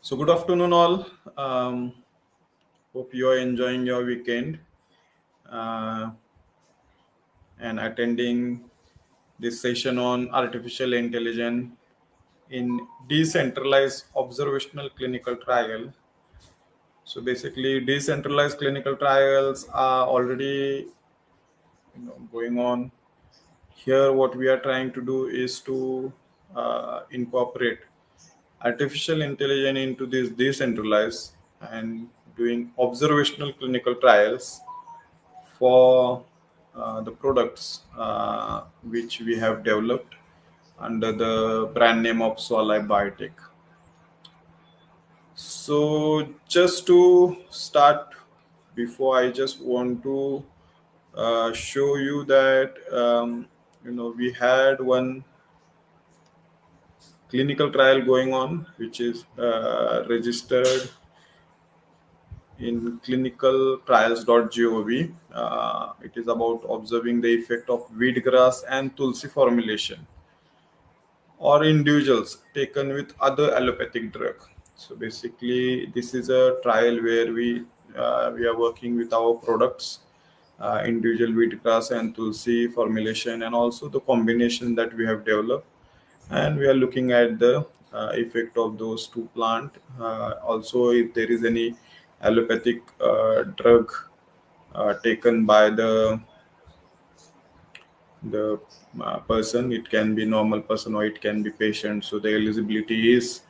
So, good afternoon, all. Hope you are enjoying your weekend uh, and attending this session on artificial intelligence in decentralized observational clinical trial. So, basically, decentralized clinical trials are already going on. Here, what we are trying to do is to incorporate artificial intelligence into this decentralized and doing observational clinical trials for the products which we have developed under the brand name of Swalife Biotech. So, just to start, before I just want to show you that we had one clinical trial going on, which is registered in clinicaltrials.gov. It is about observing the effect of wheatgrass and tulsi formulation or individuals taken with other allopathic drug. So basically, this is a trial where we are working with our products, individual wheatgrass and tulsi formulation, and also the combination that we have developed, and we are looking at the effect of those two plant. Also, if there is any allopathic drug taken by the person, it can be normal person or it can be patient. So the eligibility is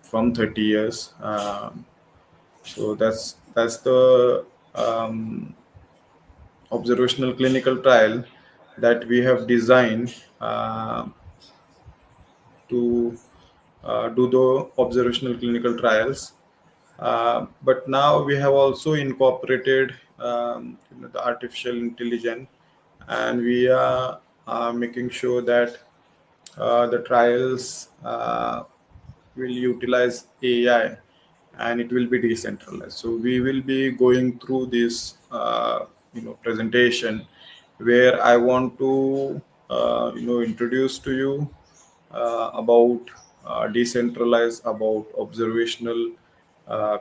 from 30 years. So that's the observational clinical trial that we have designed to do the observational clinical trials. But now we have also incorporated the artificial intelligence, and we are making sure that the trials will utilize AI and it will be decentralized. So we will be going through this presentation where I want to introduce to you about decentralized, about observational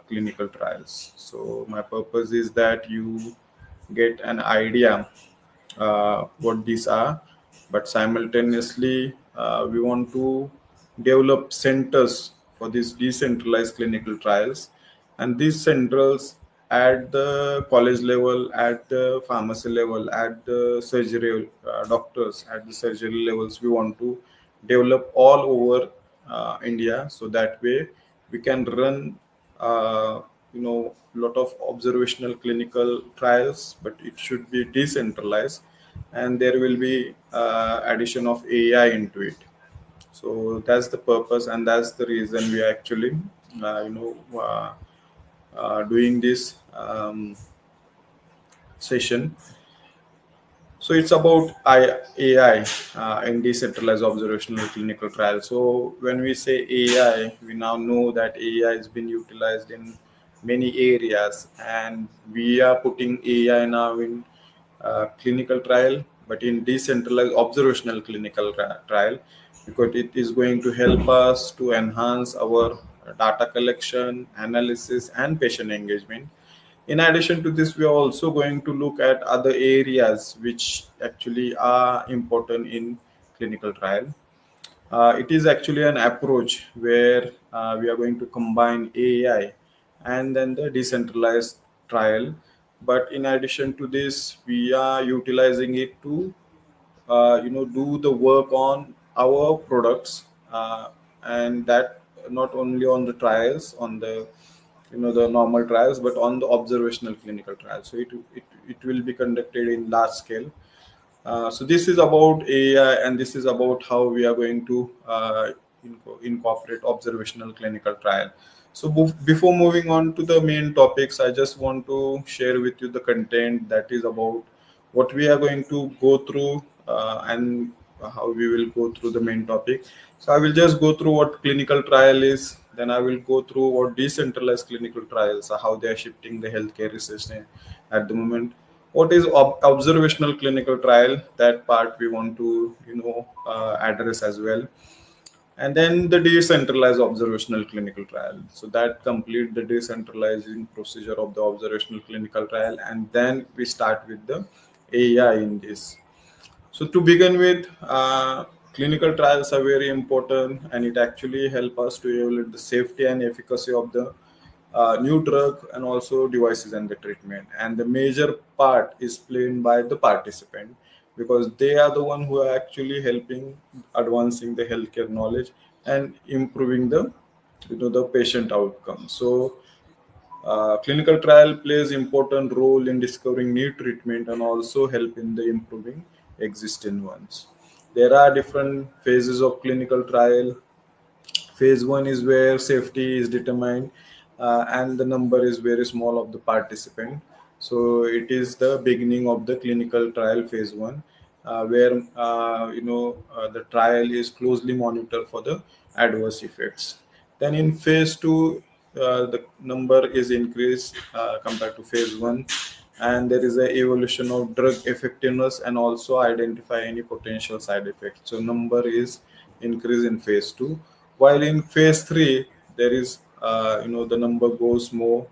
clinical trials. So my purpose is that you get an idea what these are, but simultaneously we want to develop centers for these decentralized clinical trials, and these centers at the college level, at the pharmacy level, at the surgery doctors, at the surgery levels, we want to develop all over India, so that way we can run lot of observational clinical trials, but it should be decentralized, and there will be addition of AI into it. So that's the purpose, and that's the reason we are actually doing this session. So it's about AI in decentralized observational clinical trials. So when we say AI, we now know that AI has been utilized in many areas, and we are putting AI now in clinical trial, but in decentralized observational clinical trial, because it is going to help us to enhance our data collection, analysis, and patient engagement. In addition to this, we are also going to look at other areas which actually are important in clinical trial. It is actually an approach where we are going to combine AI and then the decentralized trial. But in addition to this, we are utilizing it to do the work on our products, and that not only on the trials, on the the normal trials, but on the observational clinical trials. So it will be conducted in large scale. So this is about AI, and this is about how we are going to incorporate observational clinical trial. So before moving on to the main topics, I just want to share with you the content that is about what we are going to go through, and how we will go through the main topic. So I will just go through what clinical trial is, then I will go through what decentralized clinical trials are, how they are shifting the healthcare research at the moment. What is observational clinical trial? That part we want to address as well. And then the decentralized observational clinical trial. So that complete the decentralizing procedure of the observational clinical trial, and then we start with the AI in this. So to begin with, clinical trials are very important, and it actually help us to evaluate the safety and efficacy of the new drug and also devices and the treatment. And the major part is played by the participant, because they are the one who are actually helping advancing the healthcare knowledge and improving the the patient outcome. So clinical trial plays important role in discovering new treatment and also help in the improving existing ones. There are different phases of clinical trial. Phase one is where safety is determined, and the number is very small of the participant. So it is the beginning of the clinical trial phase one, where the trial is closely monitored for the adverse effects. Then in phase two, the number is increased compared to phase one, and there is a evolution of drug effectiveness and also identify any potential side effects. So number is increase in phase two, while in phase three there is the number goes more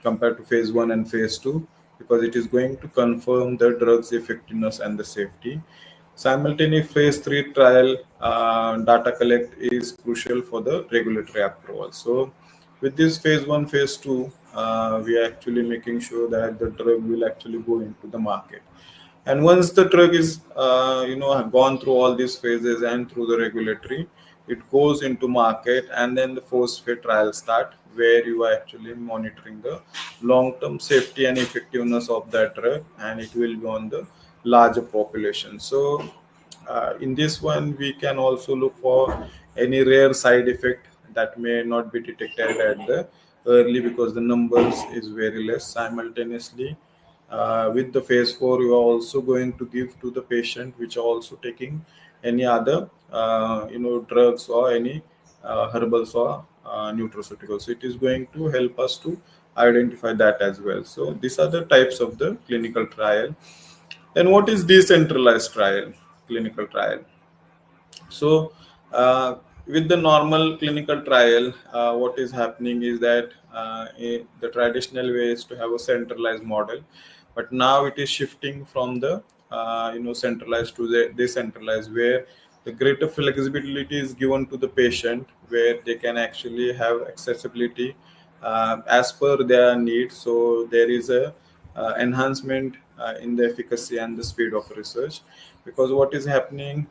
compared to phase one and phase two, because it is going to confirm the drug's effectiveness and the safety. Simultaneous phase 3 trial data collect is crucial for the regulatory approval. So, with this phase 1, phase 2, we are actually making sure that the drug will actually go into the market. And once the drug is, have gone through all these phases and through the regulatory, it goes into market, and then the post phase trial start, where you are actually monitoring the long-term safety and effectiveness of that drug, and it will be on the larger population. So in this one, we can also look for any rare side effect that may not be detected at the early, because the numbers is very less. Simultaneously, with the phase 4, you are also going to give to the patient which are also taking any other drugs or any herbals or nutraceuticals. So it is going to help us to identify that as well. So these are the types of the clinical trial. Then what is decentralized trial, clinical trial? So, with the normal clinical trial, what is happening is that the traditional way is to have a centralized model, but now it is shifting from the centralized to the decentralized, where the greater flexibility is given to the patient, where they can actually have accessibility as per their needs. So there is a enhancement in the efficacy and the speed of research, because what is happening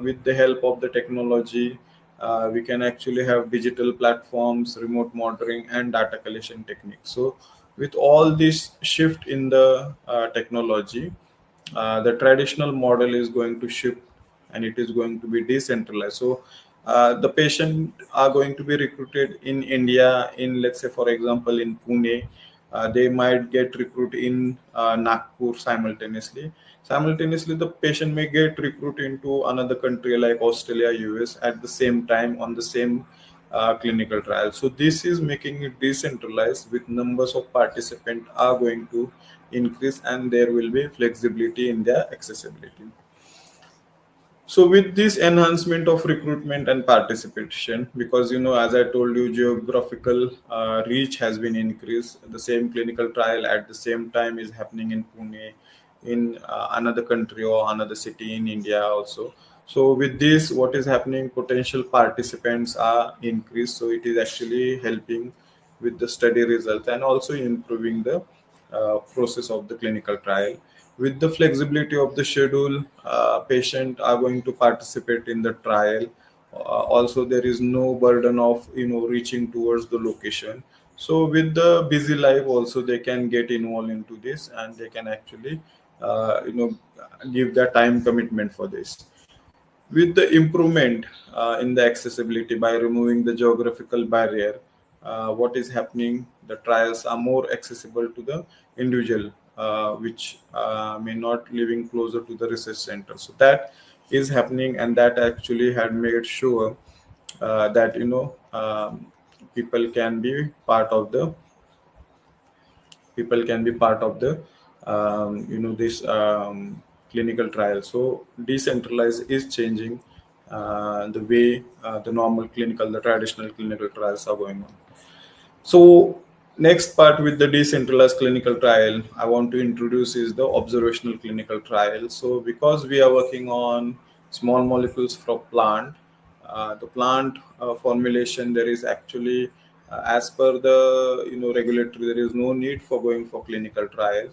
with the help of the technology, we can actually have digital platforms, remote monitoring, and data collection techniques. So with all this shift in the technology, the traditional model is going to shift, and it is going to be decentralized. So the patient are going to be recruited in India, in, let's say, for example, in Pune. They might get recruited in Nagpur simultaneously. Simultaneously, the patient may get recruited into another country like Australia, US at the same time on the same clinical trial. So this is making it decentralized, with numbers of participants are going to increase, and there will be flexibility in their accessibility. So with this enhancement of recruitment and participation, because as I told you, geographical reach has been increased. The same clinical trial at the same time is happening in Pune, in another country or another city in India also. So with this, what is happening? Potential participants are increased. So it is actually helping with the study results and also improving the process of the clinical trial. With the flexibility of the schedule, patient are going to participate in the trial. Also, there is no burden of reaching towards the location. So with the busy life, also they can get involved into this, and they can actually give their time commitment for this. With the improvement in the accessibility by removing the geographical barrier, what is happening? The trials are more accessible to the individual, which may not living closer to the research center. So that is happening, and that actually had made sure that people can be part of the people can be part of the this clinical trial. So decentralized is changing the way the traditional clinical trials are going on. So next part with the decentralized clinical trial I want to introduce is the observational clinical trial. So because we are working on small molecules from plant, the plant formulation, there is actually as per the regulatory, there is no need for going for clinical trial,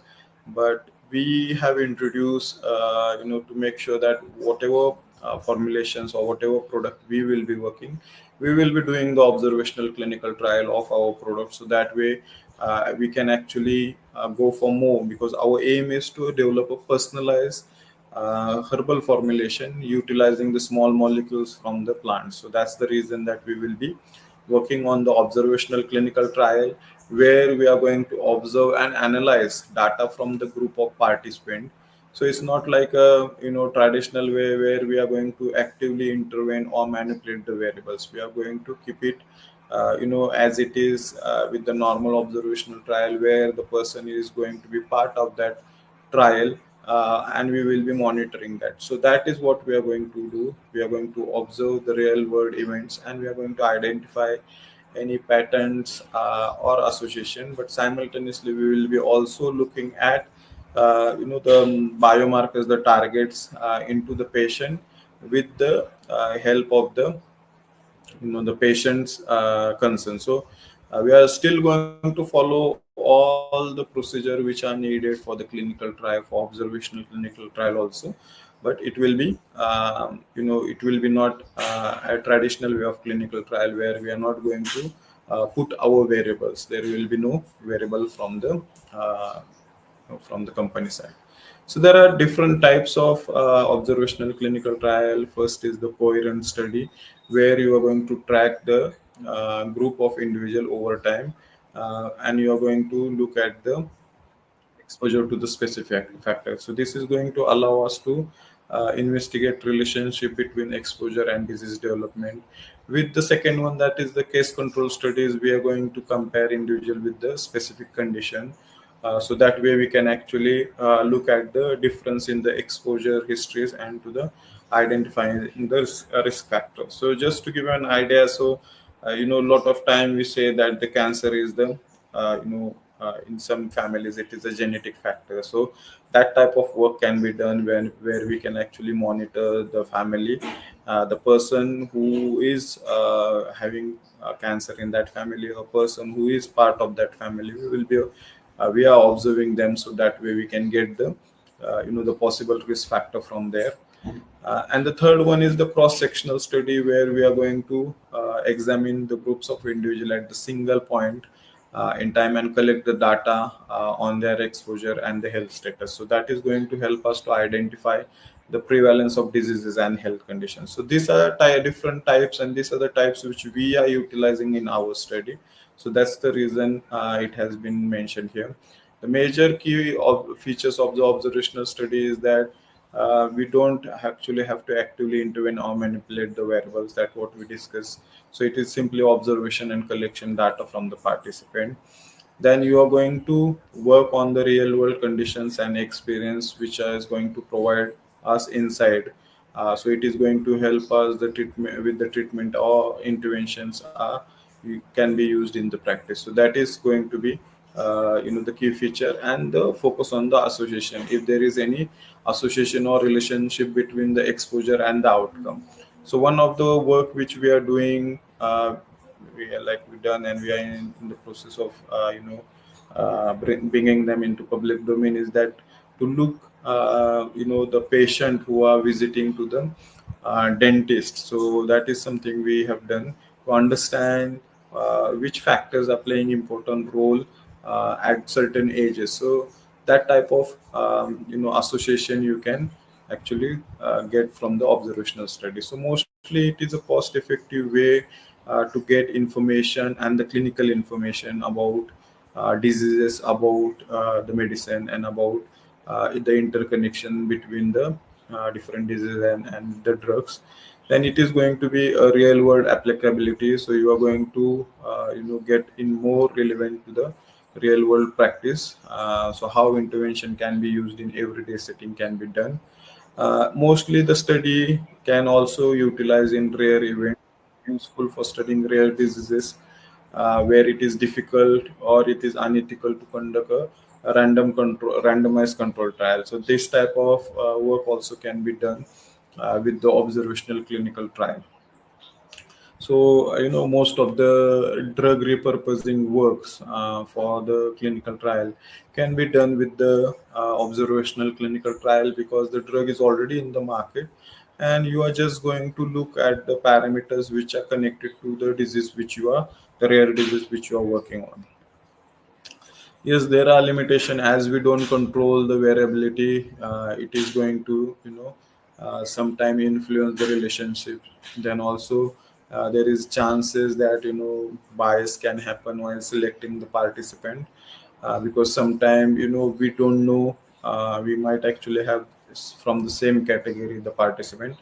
but we have introduced to make sure that whatever formulations or whatever product we will be working, we will be doing the observational clinical trial of our product, so that way we can actually go for more, because our aim is to develop a personalized herbal formulation utilizing the small molecules from the plant. So that's the reason that we will be working on the observational clinical trial, where we are going to observe and analyze data from the group of participants. So it's not like a traditional way where we are going to actively intervene or manipulate the variables. We are going to keep it as it is with the normal observational trial, where the person is going to be part of that trial, and we will be monitoring that. So that is what we are going to do. We are going to observe the real world events, and we are going to identify any patterns or association, but simultaneously we will be also looking at the biomarkers, the targets into the patient, with the help of the patient's concern. So we are still going to follow all the procedure which are needed for the clinical trial, for observational clinical trial also, but it will be it will be not a traditional way of clinical trial, where we are not going to put our variables. There will be no variable from the company side. So there are different types of observational clinical trial. First is the coherent study, where you are going to track the group of individual over time, and you are going to look at the exposure to the specific factor. So this is going to allow us to investigate relationship between exposure and disease development. With the second one, that is the case control studies, we are going to compare individual with the specific condition. So that way we can actually look at the difference in the exposure histories and to the identifying the risk factors. So just to give you an idea, so a lot of time we say that the cancer is the in some families it is a genetic factor. So that type of work can be done when where we can actually monitor the family, the person who is having cancer in that family, a person who is part of that family. We are observing them, so that way we can get the the possible risk factor from there. And the third one is the cross-sectional study, where we are going to examine the groups of individual at the single point in time, and collect the data on their exposure and the health status. So that is going to help us to identify the prevalence of diseases and health conditions. So these are different types, and these are the types which we are utilizing in our study. So that's the reason it has been mentioned here. The major key of features of the observational study is that we don't actually have to actively intervene or manipulate the variables, that what we discussed. So it is simply observation and collection data from the participant. Then you are going to work on the real world conditions and experience, which is going to provide us insight. So it is going to help us the treatment with the treatment or interventions can be used in the practice. So that is going to be the key feature, and the focus on the association, if there is any association or relationship between the exposure and the outcome. So one of the work which we are doing, we done, and we are in the process of bringing them into public domain, is that to look the patient who are visiting to the dentist. So that is something we have done to understand which factors are playing important role at certain ages. So that type of association you can actually get from the observational study. So mostly it is a cost effective way to get information and the clinical information about diseases, about the medicine, and about the interconnection between the different diseases and the drugs. Then it is going to be a real world applicability. So you are going to get in more relevant to the real world practice. So how intervention can be used in everyday setting can be done. Mostly the study can also utilize in rare events, useful for studying rare diseases where it is difficult or it is unethical to conduct a randomized control trial. So this type of work also can be done with the observational clinical trial. So, most of the drug repurposing works for the clinical trial can be done with the observational clinical trial because the drug is already in the market and you are just going to look at the parameters which are connected to the rare disease which you are working on. Yes, there are limitation as we don't control the variability. It is going to sometime influence the relationship. Then also there is chances that bias can happen while selecting the participant because sometimes we don't know, we might actually have from the same category the participant,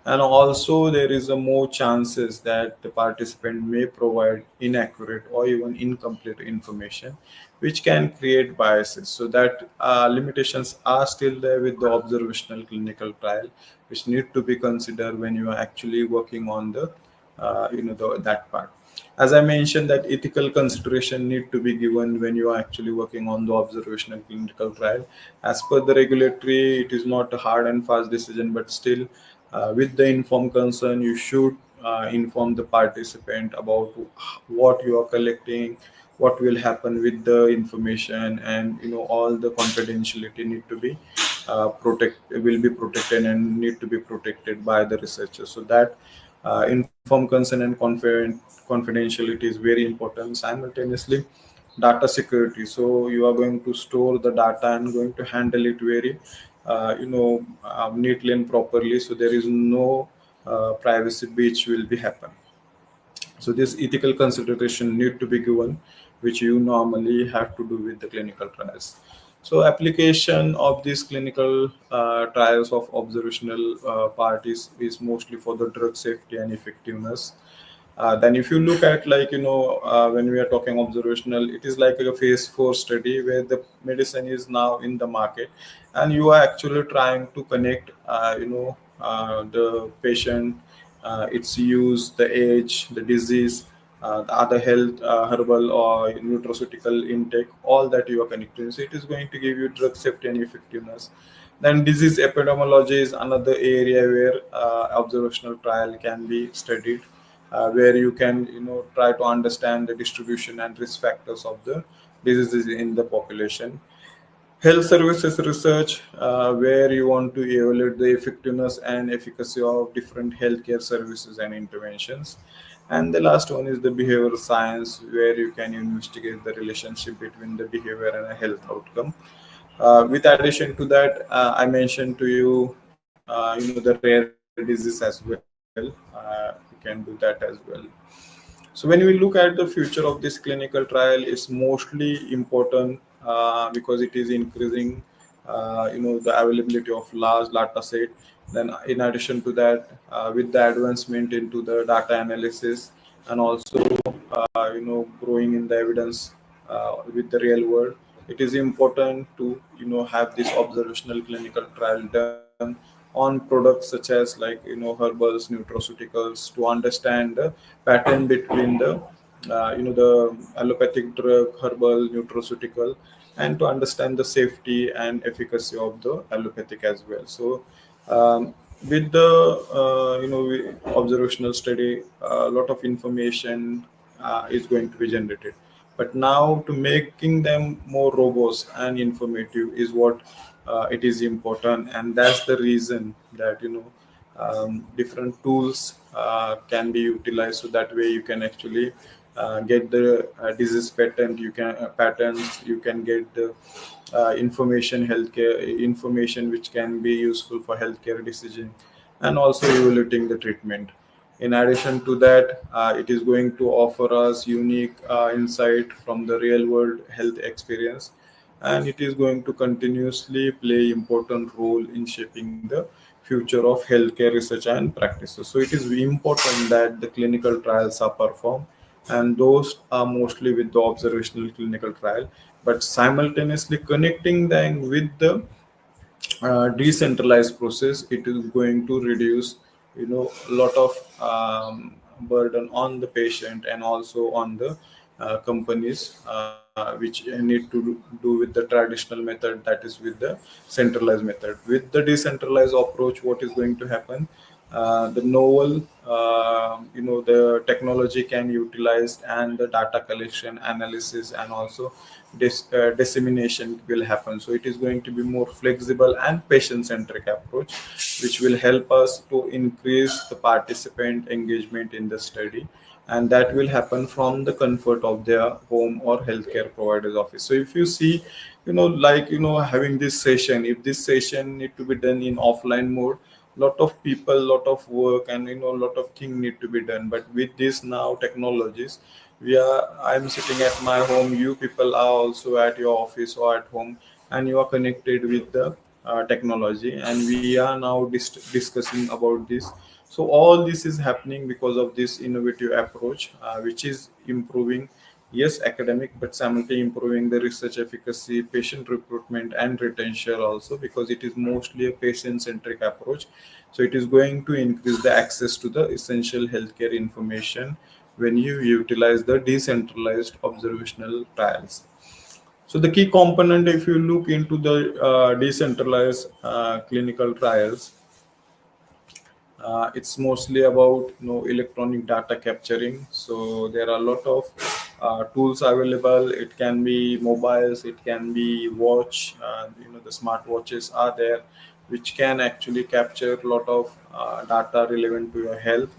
and also there is a more chances that the participant may provide inaccurate or even incomplete information which can create biases. So that limitations are still there with the observational clinical trial which need to be considered when you are actually working on that part. As I mentioned, that ethical consideration need to be given when you are actually working on the observational clinical trial. As per the regulatory, it is not a hard and fast decision, but still, with the informed concern, you should inform the participant about what you are collecting, what will happen with the information, and all the confidentiality need to be will be protected and need to be protected by the researcher. So that informed consent and confidentiality is very important. Simultaneously, data security. So you are going to store the data and going to handle it very, neatly and properly. So there is no privacy breach will be happen. So this ethical consideration need to be given, which you normally have to do with the clinical trials. So application of these clinical trials of observational part is mostly for the drug safety and effectiveness. Then if you look at when we are talking observational, it is like a phase 4 study where the medicine is now in the market and you are actually trying to connect the patient, its use, the age, the disease, the other health, herbal or nutraceutical intake, all that you are connecting. So it is going to give you drug safety and effectiveness. Then disease epidemiology is another area where observational trial can be studied, where you can try to understand the distribution and risk factors of the diseases in the population. Health services research, where you want to evaluate the effectiveness and efficacy of different healthcare services and interventions. And the last one is the behavioral science, where you can investigate the relationship between the behavior and a health outcome. With addition to that, I mentioned to you, the rare disease as well. You can do that as well. So when we look at the future of this clinical trial, is mostly important because it is increasing, the availability of large data set. Then, in addition to that, with the advancement into the data analysis and also, growing in the evidence with the real world, it is important to have this observational clinical trial done on products such as herbals, nutraceuticals, to understand the pattern between the allopathic drug, herbal, nutraceutical, and to understand the safety and efficacy of the allopathic as well. So with the observational study, a lot of information is going to be generated, but now to making them more robust and informative is what it is important, and that's the reason that different tools can be utilized, so that way you can actually get the disease pattern, you can patterns, you can get the information which can be useful for healthcare decision, and also evaluating the treatment. In addition to that, it is going to offer us unique insight from the real world health experience, and it is going to continuously play important role in shaping the future of healthcare research and practices. So it is important that the clinical trials are performed, and those are mostly with the observational clinical trial, but simultaneously connecting them with the decentralized process, it is going to reduce, a lot of burden on the patient and also on the companies, which need to do with the traditional method, that is with the centralized method. With the decentralized approach, what is going to happen, the novel, the technology can utilize, and the data collection, analysis, and also dissemination will happen. So it is going to be more flexible and patient centric approach, which will help us to increase the participant engagement in the study, and that will happen from the comfort of their home or healthcare provider's office. So if you see, like, having this session, if this session need to be done in offline mode, lot of people, lot of work, and lot of thing need to be done. But with this now technologies, I'm sitting at my home, you people are also at your office or at home, and you are connected with the technology, and we are now discussing about this. So all this is happening because of this innovative approach, which is improving, yes, academic, but simultaneously improving the research efficacy, patient recruitment, and retention also, because it is mostly a patient centric approach. So it is going to increase the access to the essential healthcare information when you utilize the decentralized observational trials. So the key component, if you look into the decentralized clinical trials, it's mostly about, electronic data capturing. So there are a lot of tools available. It can be mobiles, it can be watch. The smart watches are there, which can actually capture a lot of data relevant to your health.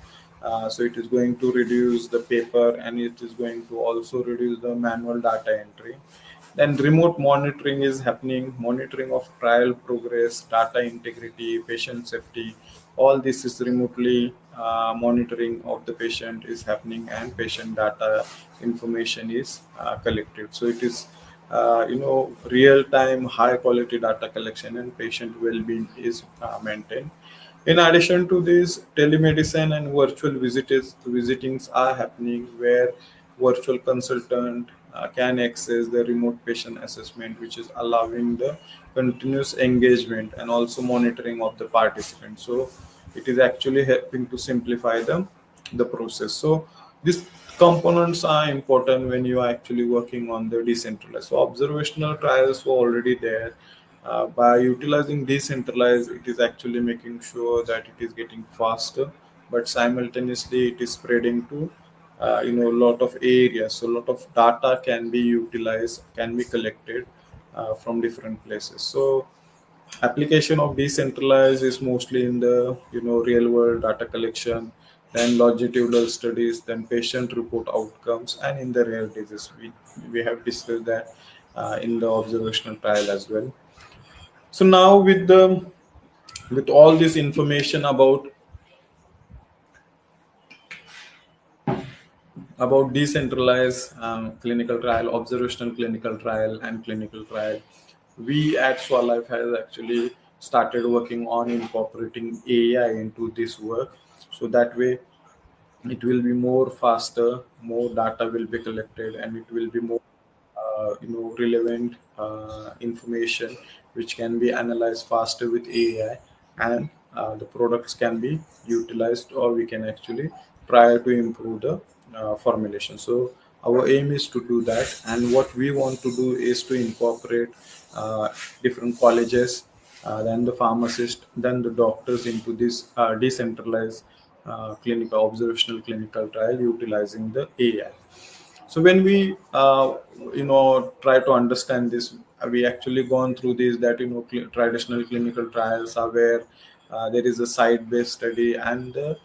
So it is going to reduce the paper, and it is going to also reduce the manual data entry. Then remote monitoring is happening, monitoring of trial progress, data integrity, patient safety. All this is remotely monitoring of the patient is happening, and patient data information is collected. So it is, real time, high quality data collection, and patient well-being is maintained. In addition to this, telemedicine and virtual visitings are happening, where virtual consultant can access the remote patient assessment, which is allowing the continuous engagement and also monitoring of the participants. So it is actually helping to simplify the process. So these components are important when you are actually working on the decentralized. So observational trials were already there. By utilizing decentralized, it is actually making sure that it is getting faster, but simultaneously it is spreading to, a lot of areas. So a lot of data can be utilized, can be collected from different places. So application of decentralized is mostly in the, real world data collection, then longitudinal studies, then patient report outcomes, and in the rare disease. We have discussed that in the observational trial as well. So now with all this information about decentralized clinical trial, observational clinical trial, and clinical trial, we at Swalife has actually started working on incorporating AI into this work. So that way it will be more faster, more data will be collected, and it will be more relevant information, which can be analyzed faster with AI, and the products can be utilized, or we can actually try to improve the formulation. So our aim is to do that, and what we want to do is to incorporate uh, different colleges, then the pharmacist, then the doctors into this decentralized clinical observational clinical trial utilizing the AI. So when we try to understand this, we actually gone through this, that traditional clinical trials are where there is a site-based study, and the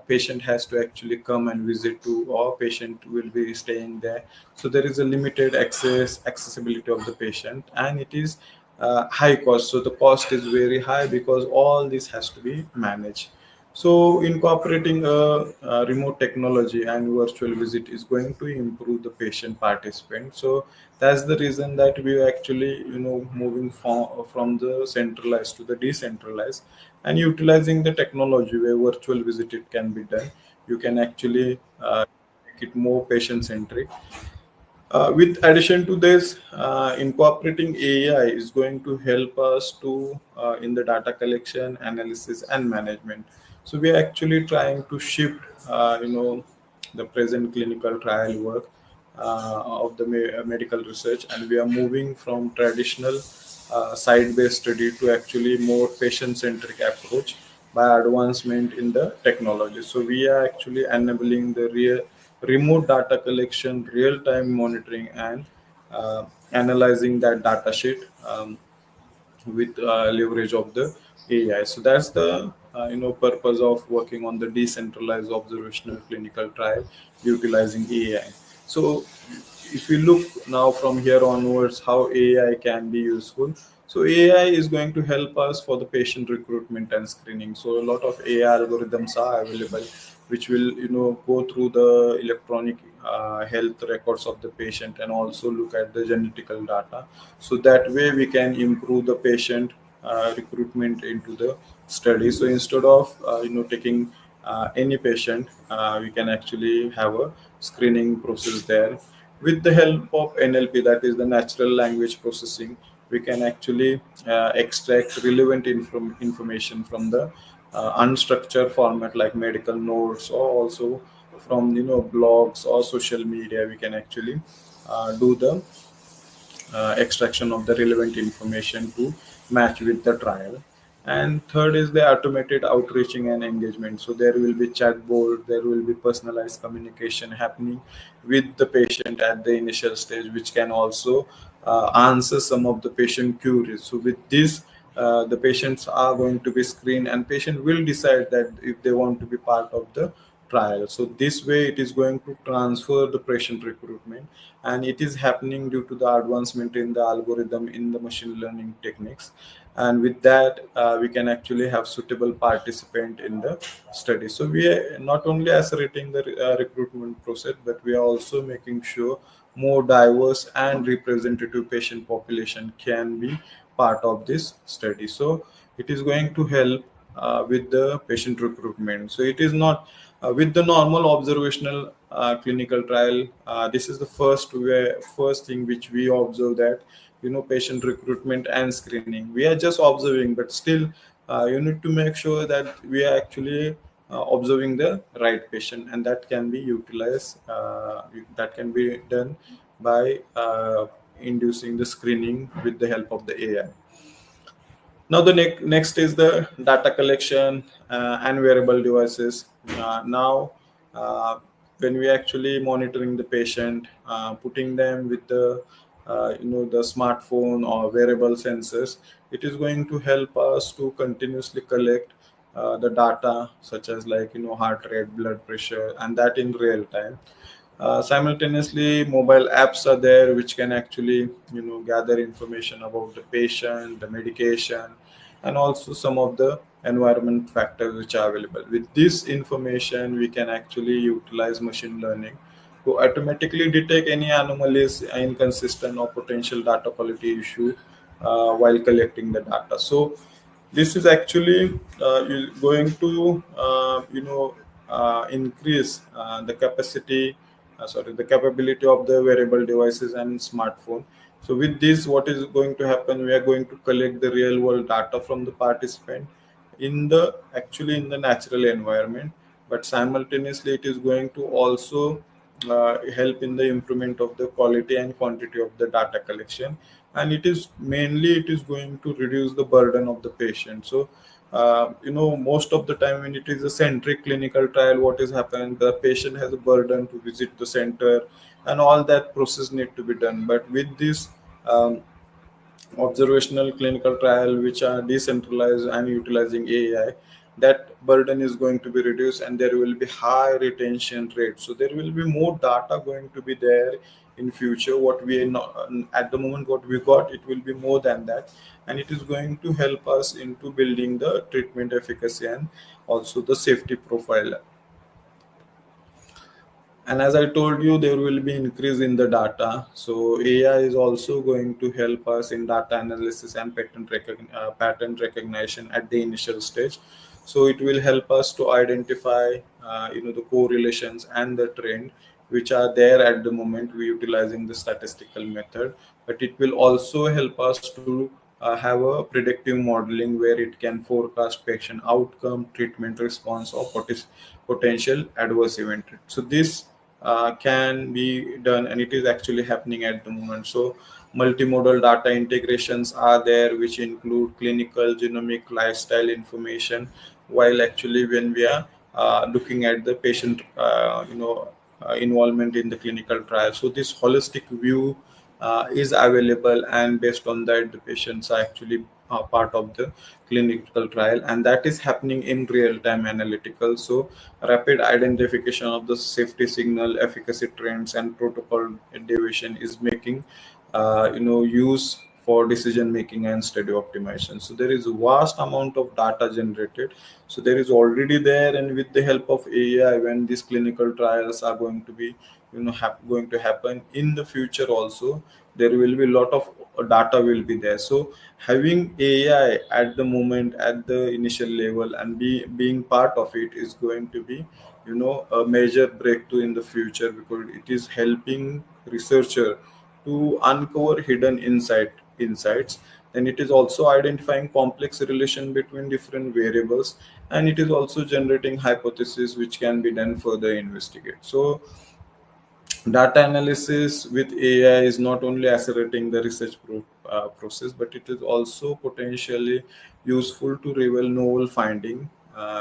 patient has to actually come and visit to, or patient will be staying there. So there is a limited accessibility of the patient, and it is high cost. So the cost is very high because all this has to be managed. So incorporating a remote technology and virtual visit is going to improve the patient participant. So that's the reason that we are actually, moving from the centralized to the decentralized, and utilizing the technology where virtual visit it can be done. You can actually make it more patient centric. With addition to this, incorporating AI is going to help us to in the data collection, analysis, and management. So we are actually trying to shift, the present clinical trial work of the medical research, and we are moving from traditional site-based study to actually more patient-centric approach by advancement in the technology. So we are actually enabling the remote data collection, real-time monitoring, and analyzing that data sheet. With leverage of the AI. So that's the purpose of working on the decentralized observational clinical trial utilizing AI. So if we look now from here onwards how AI can be useful. So AI is going to help us for the patient recruitment and screening. So a lot of AI algorithms are available which will go through the electronic health records of the patient and also look at the genetical data, so that way we can improve the patient recruitment into the study. So instead of taking any patient, we can actually have a screening process there. With the help of NLP, that is the natural language processing, we can actually extract relevant information from the unstructured format like medical notes, or also from blogs or social media. We can actually do the extraction of the relevant information to match with the trial. And third is the automated outreaching and engagement. So there will be chatbot, there will be personalized communication happening with the patient at the initial stage, which can also answer some of the patient queries. So with this, the patients are going to be screened, and patient will decide that if they want to be part of the trial. So this way it is going to transfer the patient recruitment, and it is happening due to the advancement in the algorithm in the machine learning techniques. And with that, we can actually have suitable participant in the study. So we are not only accelerating the recruitment process, but we are also making sure more diverse and representative patient population can be part of this study. So it is going to help with the patient recruitment. So it is not with the normal observational clinical trial. This is the first thing which we observe, that patient recruitment and screening. We are just observing, but still you need to make sure that we are actually observing the right patient, and that can be utilized. That can be done by inducing the screening with the help of the AI. Now the next is the data collection and wearable devices. Now, when we actually monitoring the patient, putting them with the the smartphone or wearable sensors, it is going to help us to continuously collect the data, such as like heart rate, blood pressure, and that in real time. Simultaneously, mobile apps are there which can actually gather information about the patient, the medication, and also some of the environment factors which are available. With this information, we can actually utilize machine learning to automatically detect any anomalies, inconsistent, or potential data quality issue while collecting the data. So this is actually going to increase the capability of the wearable devices and smartphone. So with this, what is going to happen, we are going to collect the real world data from the participant in the actually in the natural environment, but simultaneously it is going to also help in the improvement of the quality and quantity of the data collection. And it is going to reduce the burden of the patient. So most of the time when it is a centric clinical trial, what is happening, the patient has a burden to visit the center, and all that process need to be done. But with this observational clinical trial which are decentralized and utilizing AI, that burden is going to be reduced, and there will be high retention rate. So there will be more data going to be there in future. What we are not, at the moment what we got, it will be more than that, and it is going to help us into building the treatment efficacy and also the safety profile. And as I told you, there will be increase in the data. So AI is also going to help us in data analysis and pattern recognition at the initial stage. So it will help us to identify the correlations and the trend which are there at the moment we utilizing the statistical method, but it will also help us to have a predictive modeling where it can forecast patient outcome, treatment response, or potential adverse event. So this can be done, and it is actually happening at the moment. So multimodal data integrations are there, which include clinical, genomic, lifestyle information, while actually when we are looking at the patient involvement in the clinical trial. So this holistic view is available, and based on that the patients are actually part of the clinical trial, and that is happening in real time analytical. So rapid identification of the safety signal, efficacy trends, and protocol deviation is making use for decision making and study optimization. So there is a vast amount of data generated, so there is already there, and with the help of AI, when these clinical trials are going to be going to happen in the future also, there will be a lot of data will be there. So having AI at the moment at the initial level and being part of it is going to be a major breakthrough in the future, because it is helping researcher to uncover hidden insights. And it is also identifying complex relation between different variables, and it is also generating hypotheses which can be then further investigate. So data analysis with AI is not only accelerating the research process, but it is also potentially useful to reveal novel finding,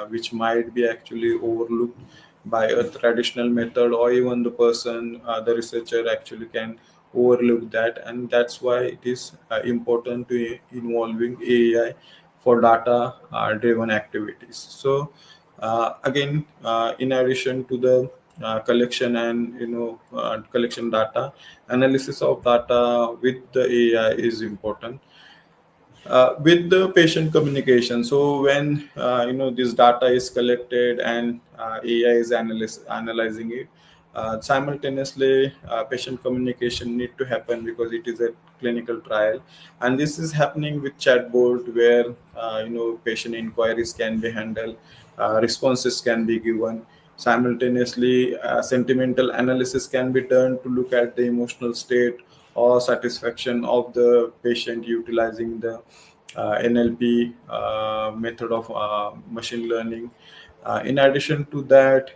which might be actually overlooked by a traditional method, or even the researcher actually can overlook that. And that's why it is important to involving AI for data driven activities. So again, in addition to the collection and collection data, analysis of data with the AI is important. With the patient communication, so when this data is collected and AI is analyzing it, simultaneously patient communication need to happen because it is a clinical trial. And this is happening with chatbot, where patient inquiries can be handled, responses can be given simultaneously. Sentimental analysis can be done to look at the emotional state or satisfaction of the patient utilizing the NLP method of machine learning. In addition to that,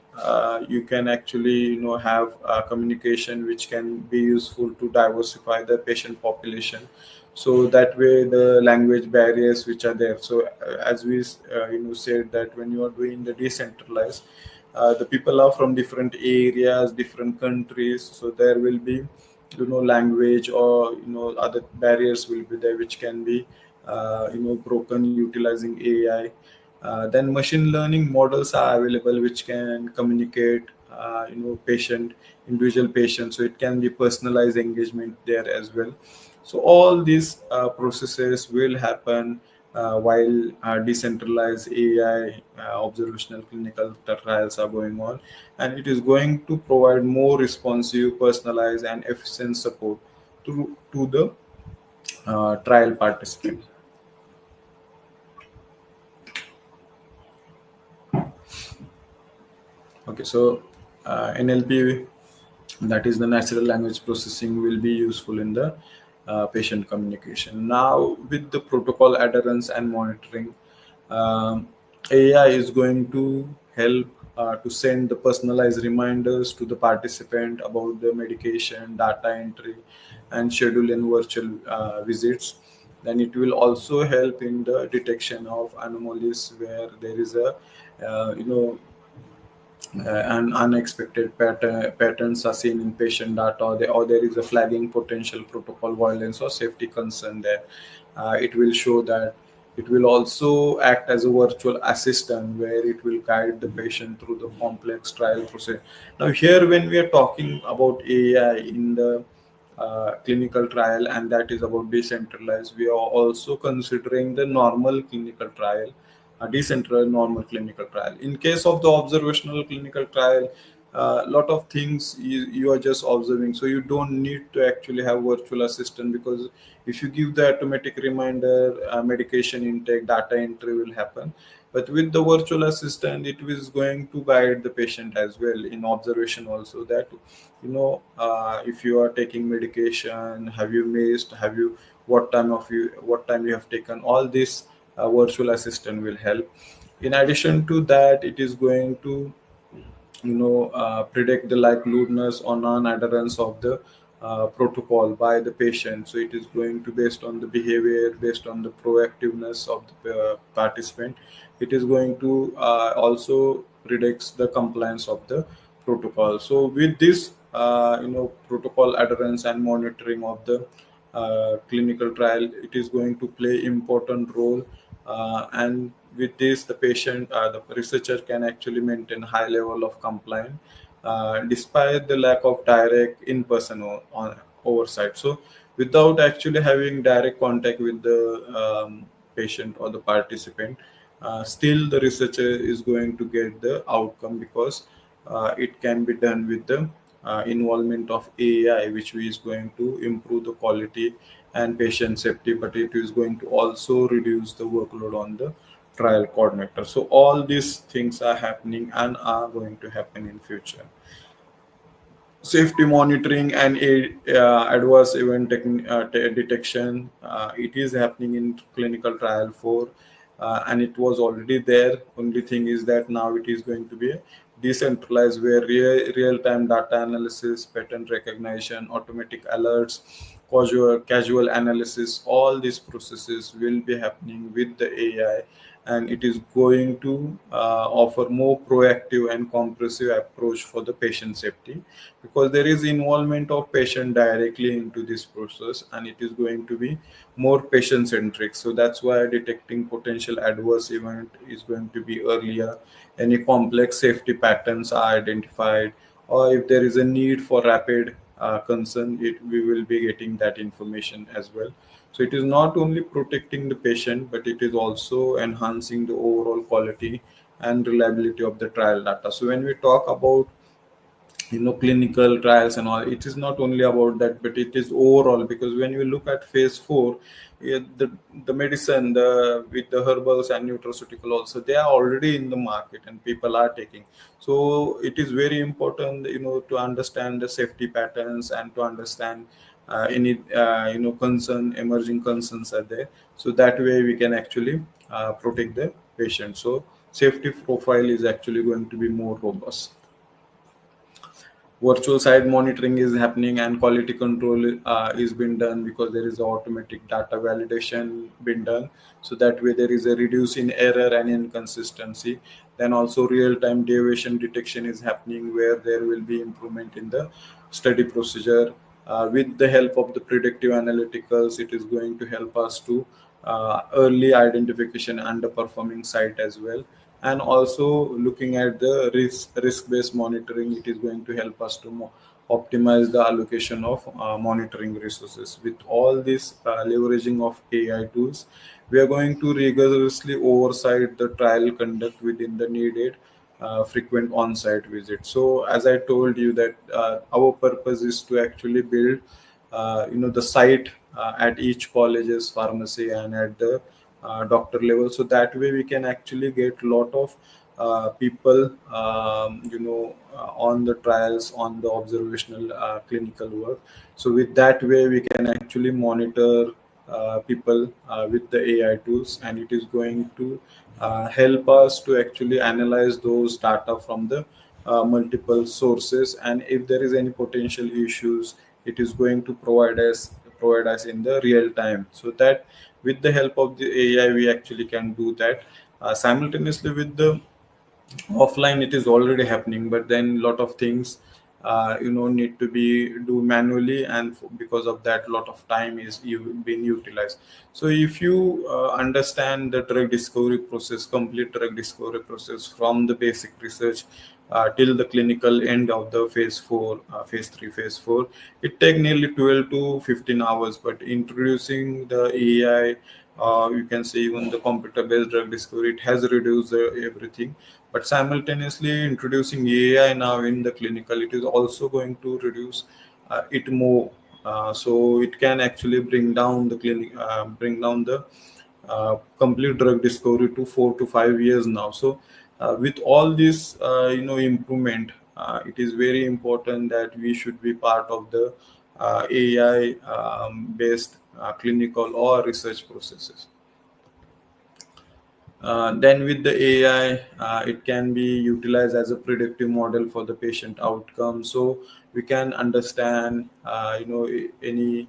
you can actually have communication which can be useful to diversify the patient population. So that way the language barriers which are there. So as we said that when you are doing the decentralized, the people are from different areas, different countries, so there will be language or other barriers will be there, which can be broken utilizing AI. Then machine learning models are available which can communicate patient individual patient, so it can be personalized engagement there as well. So all these processes will happen while decentralized AI observational clinical trials are going on, and it is going to provide more responsive, personalized, and efficient support to the trial participant. Okay, so NLP, that is the natural language processing, will be useful in the patient communication. Now, with the protocol adherence and monitoring, um, AI is going to help to send the personalized reminders to the participant about the medication, data entry, and scheduling virtual visits. Then it will also help in the detection of anomalies where there is a and unexpected patterns are seen in patient data, or there is a flagging potential protocol violence or safety concern there. It will show that. It will also act as a virtual assistant where it will guide the patient through the complex trial process. Now, here, when we are talking about AI in the clinical trial, and that is about decentralized, we are also considering the normal clinical trial, a decentralized normal clinical trial. In case of the observational clinical trial, a lot of things you are just observing, so you don't need to actually have virtual assistant, because if you give the automatic reminder, medication intake, data entry will happen. But with the virtual assistant, it is going to guide the patient as well in observation also, that if you are taking medication, have you missed, have you, what time you have taken, all this virtual assistant will help. In addition to that, it is going to predict the likeliness or non-adherence of the protocol by the patient. So it is going to, based on the behavior, based on the proactiveness of the participant, it is going to also predicts the compliance of the protocol. So with this protocol adherence and monitoring of the clinical trial, it is going to play important role. And with this, the researcher can actually maintain high level of compliance despite the lack of direct in-person oversight. So without actually having direct contact with the patient or the participant, still the researcher is going to get the outcome, because it can be done with the involvement of AI, which is going to improve the quality and patient safety, but it is going to also reduce the workload on the trial coordinator. So all these things are happening and are going to happen in future. Safety monitoring and adverse event detection, it is happening in clinical trial 4, and it was already there. Only thing is that now it is going to be decentralized, where real-time data analysis, pattern recognition, automatic alerts, casual analysis, all these processes will be happening with the AI, and it is going to offer more proactive and comprehensive approach for the patient safety, because there is involvement of patient directly into this process, and it is going to be more patient centric. So that's why detecting potential adverse event is going to be earlier. Any complex safety patterns are identified, or if there is a need for rapid concern, we will be getting that information as well. So it is not only protecting the patient, but it is also enhancing the overall quality and reliability of the trial data. So when we talk about clinical trials and all, it is not only about that, but it is overall, because when you look at phase 4, the medicine, with the herbals and nutraceutical also, they are already in the market and people are taking. So it is very important to understand the safety patterns and to understand any emerging concerns are there, so that way we can actually protect the patient. So safety profile is actually going to be more robust. Virtual site monitoring is happening, and quality control is being done, because there is automatic data validation being done, so that way there is a reduce in error and inconsistency. Then also real time deviation detection is happening, where there will be improvement in the study procedure. With the help of the predictive analyticals, it is going to help us to early identification underperforming site as well. And also looking at the risk based monitoring, it is going to help us to optimize the allocation of monitoring resources. With all this leveraging of AI tools, we are going to rigorously oversight the trial conduct within the needed frequent on-site visits. So as I told you that our purpose is to actually build the site at each college's pharmacy and at the doctor level, so that way we can actually get lot of people on the trials, on the observational clinical work. So with that way we can actually monitor people with the AI tools, and it is going to help us to actually analyze those data from the multiple sources, and if there is any potential issues, it is going to provide us in the real time, so that with the help of the AI we actually can do that. Simultaneously with the offline, it is already happening, but then lot of things need to be do manually, and because of that lot of time is being utilized. So if you understand the drug discovery process, complete drug discovery process from the basic research till the clinical end of the phase 4, phase 3, phase 4, it take nearly 12 to 15 hours. But introducing the AI, you can say even the computer based drug discovery, it has reduced everything. But simultaneously introducing AI now in the clinical, it is also going to reduce it more. So it can actually bring down the complete drug discovery to 4 to 5 years now. So with all this improvement, it is very important that we should be part of the AI based clinical or research processes. Then with the AI, it can be utilized as a predictive model for the patient outcome. So we can understand, any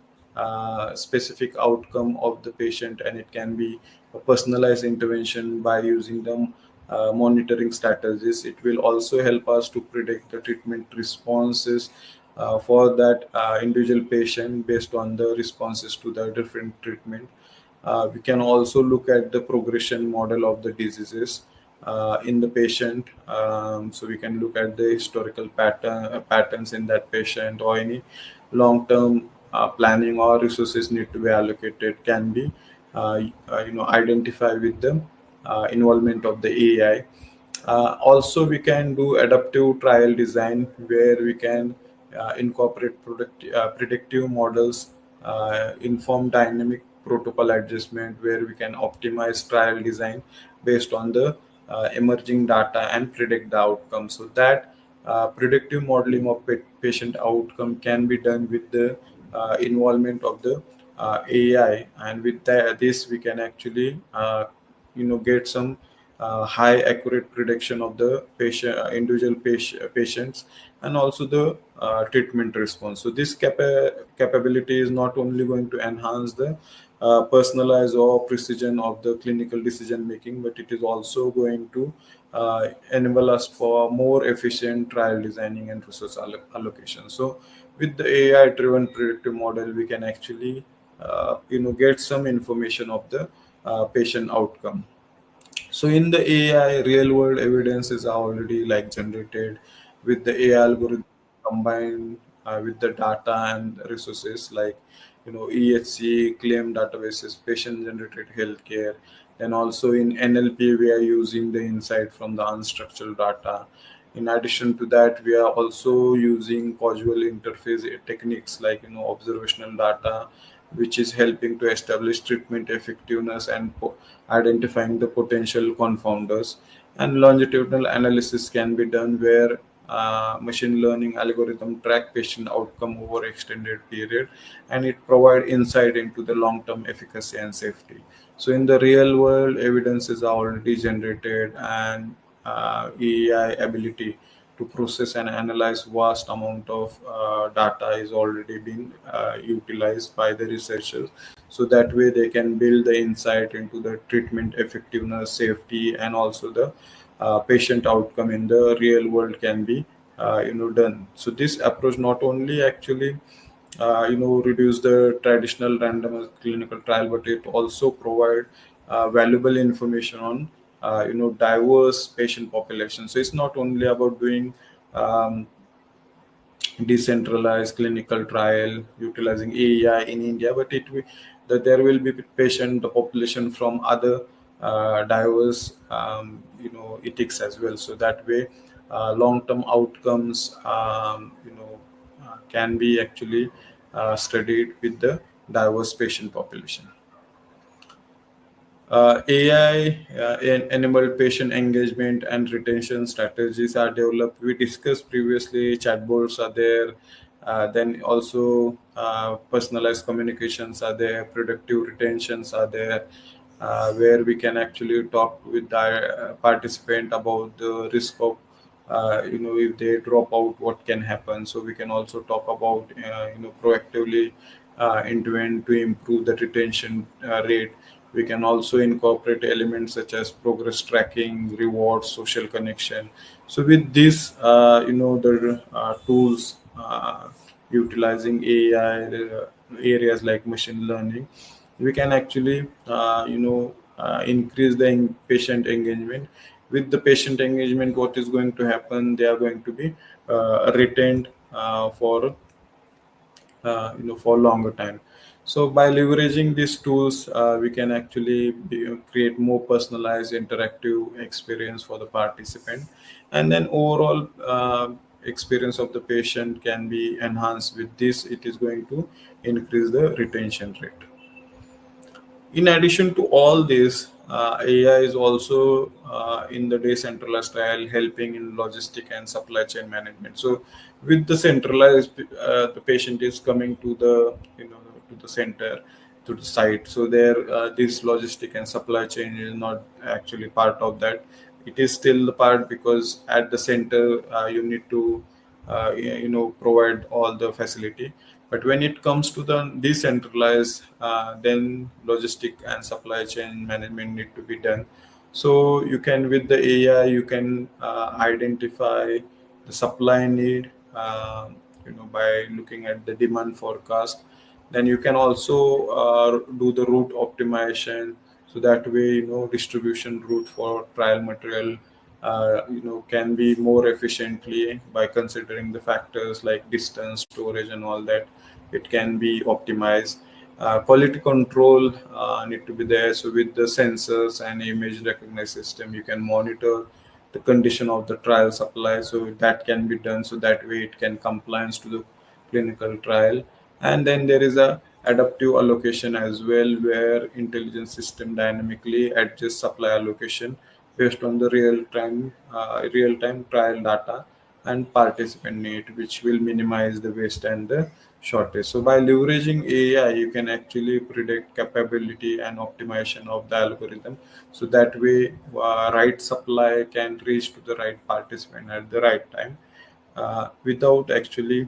specific outcome of the patient, and it can be a personalized intervention by using the monitoring strategies. It will also help us to predict the treatment responses for that individual patient based on the responses to the different treatment. We can also look at the progression model of the diseases in the patient. So we can look at the historical patterns in that patient, or any long-term planning or resources need to be allocated can be identified with the involvement of the AI. Also, we can do adaptive trial design where we can incorporate predictive models, inform dynamic protocol adjustment where we can optimize trial design based on the emerging data and predict the outcome. So that predictive modeling of patient outcome can be done with the involvement of the AI, and with this we can actually get some high accurate prediction of the individual patients, and also the treatment response. So this capability is not only going to enhance the personalized or precision of the clinical decision making, but it is also going to enable us for more efficient trial designing and resource allocation. So with the AI driven predictive model, we can actually get some information of the patient outcome. So in the AI, real world evidence is already like generated with the AI algorithm combined with the data and resources like EHC, claim databases, patient generated healthcare. Then also in NLP, we are using the insight from the unstructured data. In addition to that, we are also using causal interface techniques like observational data, which is helping to establish treatment effectiveness and identifying the potential confounders. And longitudinal analysis can be done where machine learning algorithm track patient outcome over extended period, and it provide insight into the long-term efficacy and safety. So in the real world, evidences are already generated, and AI ability to process and analyze vast amount of data is already being utilized by the researchers. So that way they can build the insight into the treatment effectiveness, safety, and also the patient outcome in the real world can be done. So this approach not only actually reduce the traditional randomized clinical trial, but it also provide valuable information on diverse patient population. So it's not only about doing um, decentralized clinical trial utilizing AI in India, but that there will be patient the population from other diverse ethics as well. So that way, long-term outcomes can be actually studied with the diverse patient population. AI enabled patient engagement and retention strategies are developed. We discussed previously, chatbots are there. Then also personalized communications are there, productive retentions are there, where we can actually talk with the participant about the risk of if they drop out, what can happen. So we can also talk about proactively intervene to improve the retention rate. We can also incorporate elements such as progress tracking, rewards, social connection. So with this, the tools utilizing AI areas like machine learning, we can actually increase the patient engagement. With the patient engagement, what is going to happen? They are going to be retained for longer time. So by leveraging these tools, we can actually create more personalized interactive experience for the participant, and then overall experience of the patient can be enhanced. With this, it is going to increase the retention rate. In addition to all this, AI is also in the decentralized trial helping in logistic and supply chain management. So, with the centralized, the patient is coming to the to the center, to the site. So there, this logistic and supply chain is not actually part of that. It is still the part, because at the center you need to provide all the facility. But when it comes to the decentralized, then logistic and supply chain management need to be done. So you can, with the AI, you can identify the supply need, by looking at the demand forecast. Then you can also do the route optimization, so that way distribution route for trial material can be more efficiently by considering the factors like distance, storage, and all that. It can be optimized. Quality control need to be there. So with the sensors and image recognition system, you can monitor the condition of the trial supply. So that can be done. So that way it can compliance to the clinical trial. And then there is a adaptive allocation as well, where intelligence system dynamically adjusts supply allocation based on the real time trial data and participant need, which will minimize the waste and the shortage. So by leveraging AI, you can actually predict capability and optimization of the algorithm. So that way, right supply can reach to the right participant at the right time, without actually,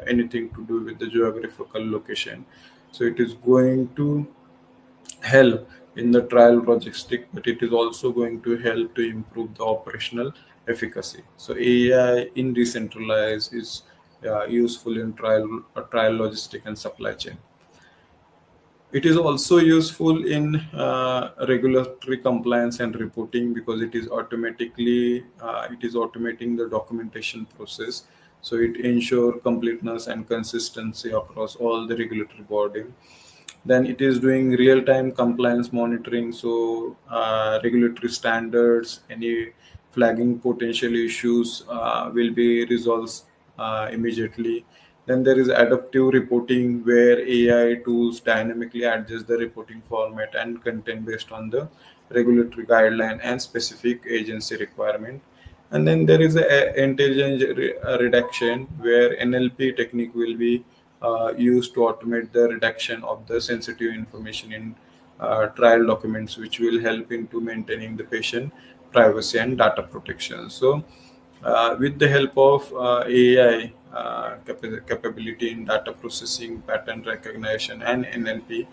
anything to do with the geographical location. So it is going to help in the trial logistic, but it is also going to help to improve the operational efficacy. So AI in decentralized is useful in trial logistic and supply chain. It is also useful in regulatory compliance and reporting, because it is automating the documentation process. So it ensure completeness and consistency across all the regulatory body. Then it is doing real-time compliance monitoring. So regulatory standards, any flagging potential issues will be resolved immediately. Then there is adaptive reporting, where AI tools dynamically adjust the reporting format and content based on the regulatory guideline and specific agency requirement. And then there is a intelligence reduction, where NLP technique will be used to automate the reduction of the sensitive information in trial documents, which will help into maintaining the patient privacy and data protection. So with the help of AI capability in data processing, pattern recognition, and NLP,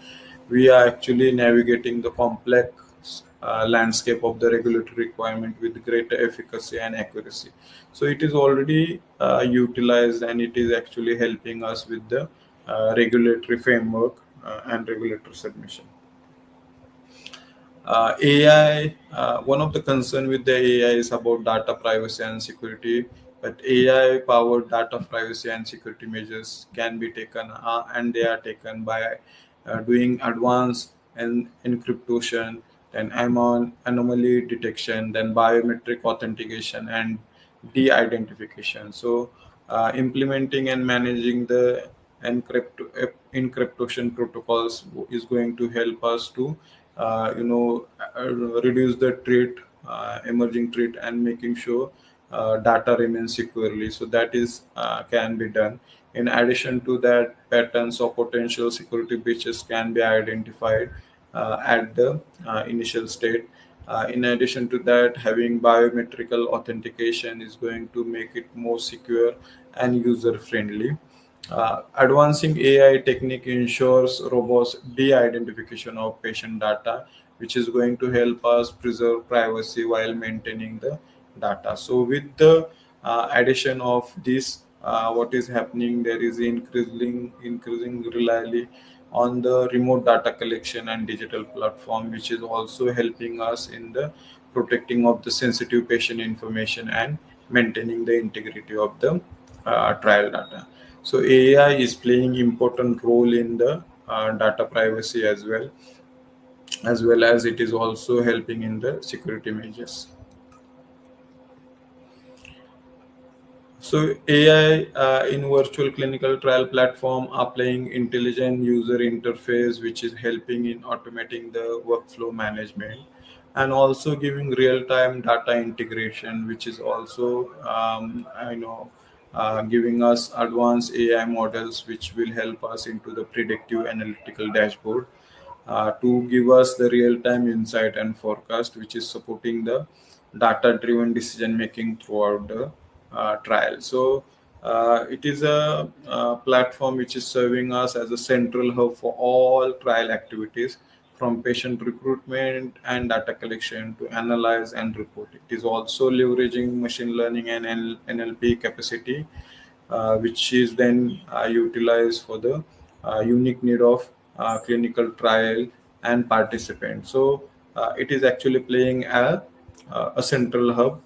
we are actually navigating the complex landscape of the regulatory requirement with greater efficacy and accuracy. So it is already utilized, and it is actually helping us with the regulatory framework and regulatory submission. AI, one of the concern with the AI is about data privacy and security, but AI powered data privacy and security measures can be taken, and they are taken by doing advanced and encryption, then anomaly detection, then biometric authentication, and de-identification. So implementing and managing the encryption protocols is going to help us to reduce the threat, emerging threat, and making sure data remains securely. So that is can be done. In addition to that, patterns or potential security breaches can be identified at the initial state. In addition to that, having biometrical authentication is going to make it more secure and user friendly. Advancing AI technique ensures robust de-identification of patient data, which is going to help us preserve privacy while maintaining the data. So, with the addition of this, what is happening? There is increasing reliability on the remote data collection and digital platform, which is also helping us in the protecting of the sensitive patient information and maintaining the integrity of the trial data. So AI is playing important role in the data privacy as well as it is also helping in the security measures. So AI in virtual clinical trial platform applying intelligent user interface, which is helping in automating the workflow management, and also giving real-time data integration, which is also giving us advanced AI models, which will help us into the predictive analytical dashboard to give us the real-time insight and forecast, which is supporting the data-driven decision making throughout the trial. So it is a, platform which is serving us as a central hub for all trial activities, from patient recruitment and data collection to analyze and report. It is also leveraging machine learning and NLP capacity, which is then utilized for the unique need of clinical trial and participants. So it is actually playing a central hub,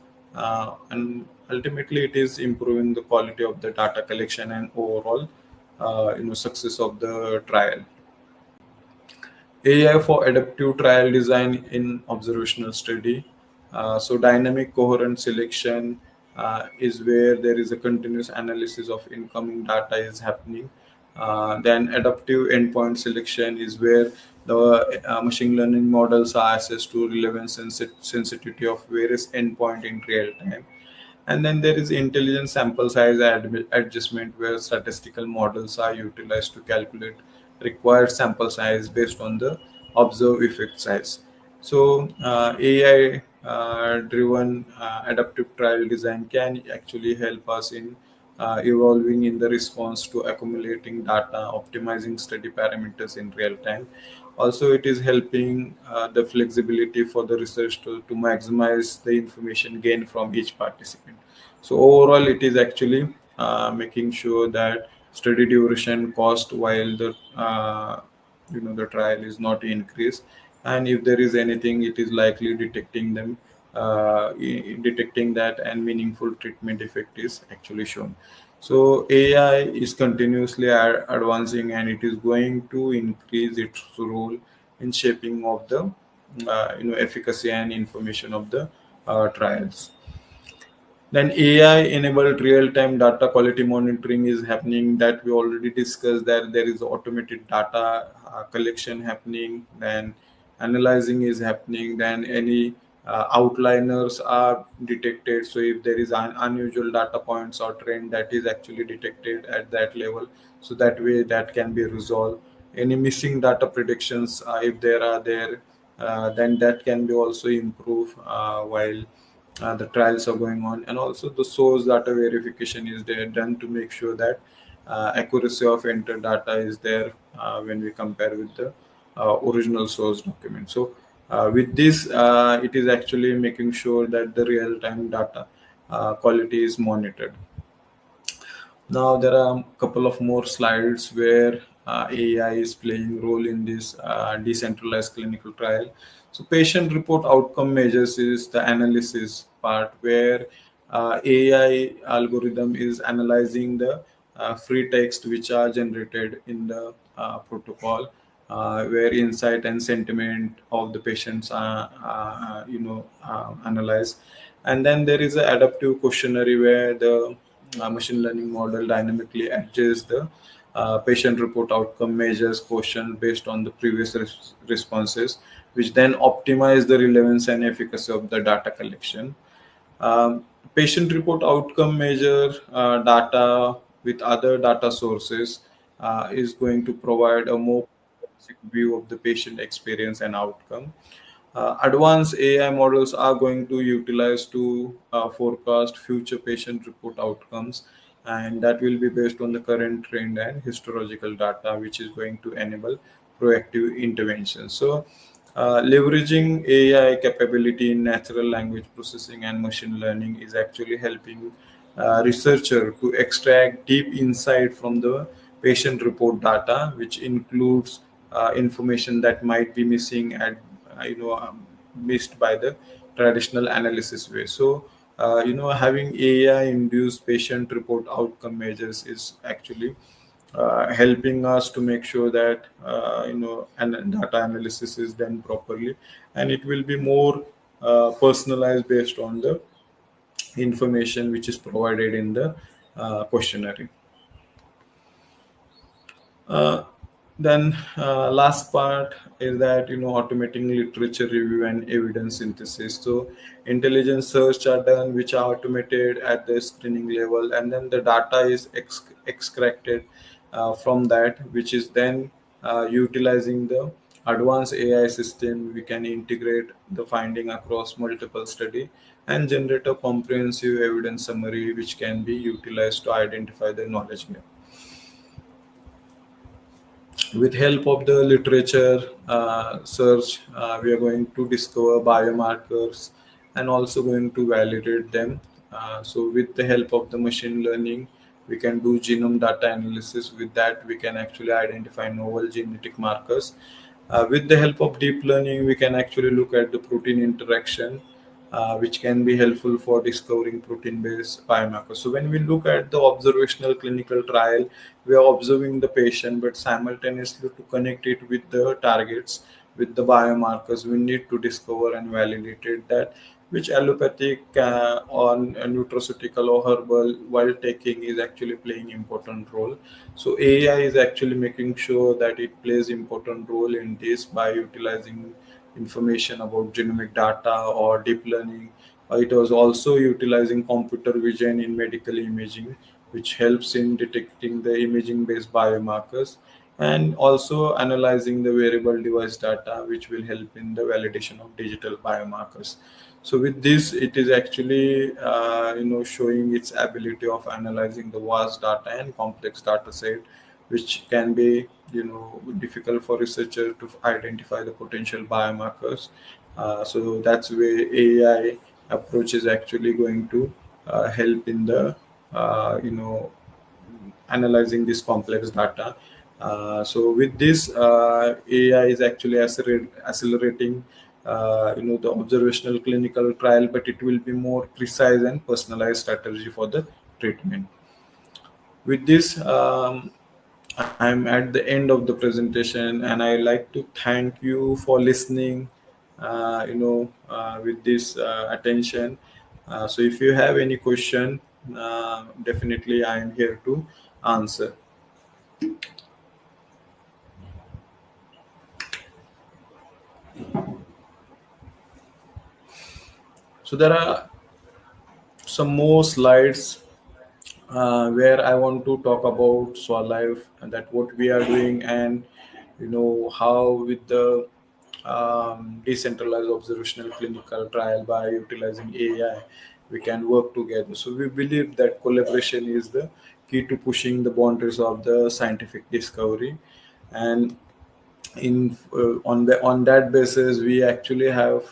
and ultimately it is improving the quality of the data collection and overall success of the trial. AI for adaptive trial design in observational study. So dynamic coherent selection is where there is a continuous analysis of incoming data is happening. Then adaptive endpoint selection is where the machine learning models are assessed to relevance and sensitivity of various endpoint in real time. And then there is intelligent sample size adjustment, where statistical models are utilized to calculate required sample size based on the observed effect size. So AI driven adaptive trial design can actually help us in evolving in the response to accumulating data, optimizing study parameters in real time. Also, it is helping the flexibility for the researcher to maximize the information gained from each participant. So overall, it is actually making sure that study duration, cost, while the the trial is not increased, and if there is anything, it is likely detecting them, detecting that, and meaningful treatment effect is actually shown. So AI is continuously advancing, and it is going to increase its role in shaping of the efficacy and information of the trials. Then AI enabled real time data quality monitoring is happening, that we already discussed, that there is automated data collection happening, then analyzing is happening, then any outliners are detected. So if there is an unusual data points or trend, that is actually detected at that level. So that way that can be resolved. Any missing data predictions, if there are there, then that can be also improved while the trials are going on. And also the source data verification is there, done to make sure that accuracy of entered data is there when we compare with the original source document. So with this, it is actually making sure that the real time data quality is monitored. Now there are a couple of more slides where AI is playing role in this decentralized clinical trial. So patient report outcome measures is the analysis part, where AI algorithm is analyzing the free text which are generated in the protocol, where insight and sentiment of the patients are analyzed. And then there is an adaptive questionnaire, where the machine learning model dynamically adjusts the patient report outcome measures question based on the previous responses, which then optimize the relevance and efficacy of the data collection. Patient report outcome measure data with other data sources is going to provide a more view of the patient experience and outcome. Advanced AI models are going to utilize to forecast future patient report outcomes, and that will be based on the current trend and historical data, which is going to enable proactive intervention. So, leveraging AI capability in natural language processing and machine learning is actually helping researcher to extract deep insight from the patient report data, which includes information that might be missing at missed by the traditional analysis way. So having AI induced patient report outcome measures is actually helping us to make sure that and data analysis is done properly, and it will be more personalized based on the information which is provided in the questionnaire. Uh, then last part is that automating literature review and evidence synthesis. So intelligence search are done which are automated at the screening level, and then the data is extracted from that, which is then utilizing the advanced AI system. We can integrate the finding across multiple study and generate a comprehensive evidence summary which can be utilized to identify the knowledge gap. With help of the literature search, we are going to discover biomarkers and also going to validate them. So with the help of the machine learning, we can do genome data analysis. With that, we can actually identify novel genetic markers. With the help of deep learning, we can actually look at the protein interaction, which can be helpful for discovering protein-based biomarkers. So when we look at the observational clinical trial, we are observing the patient, but simultaneously to connect it with the targets, with the biomarkers, we need to discover and validate it that which allopathic or nutraceutical or herbal while taking is actually playing important role. So AI is actually making sure that it plays important role in this by utilizing information about genomic data or deep learning. It was also utilizing computer vision in medical imaging, which helps in detecting the imaging based biomarkers, and also analyzing the wearable device data, which will help in the validation of digital biomarkers. So with this, it is actually showing its ability of analyzing the vast data and complex data set, which can be difficult for researcher to identify the potential biomarkers. So that's where AI approach is actually going to help in the analyzing this complex data. So with this, AI is actually accelerating the observational clinical trial, but it will be more precise and personalized strategy for the treatment. With this, I'm at the end of the presentation, and I like to thank you for listening. With this attention. So if you have any question, definitely I am here to answer. So there are some more slides where I want to talk about Swalife and that what we are doing, and how with the decentralized observational clinical trial by utilizing AI we can work together. So we believe that collaboration is the key to pushing the boundaries of the scientific discovery. And on that basis we actually have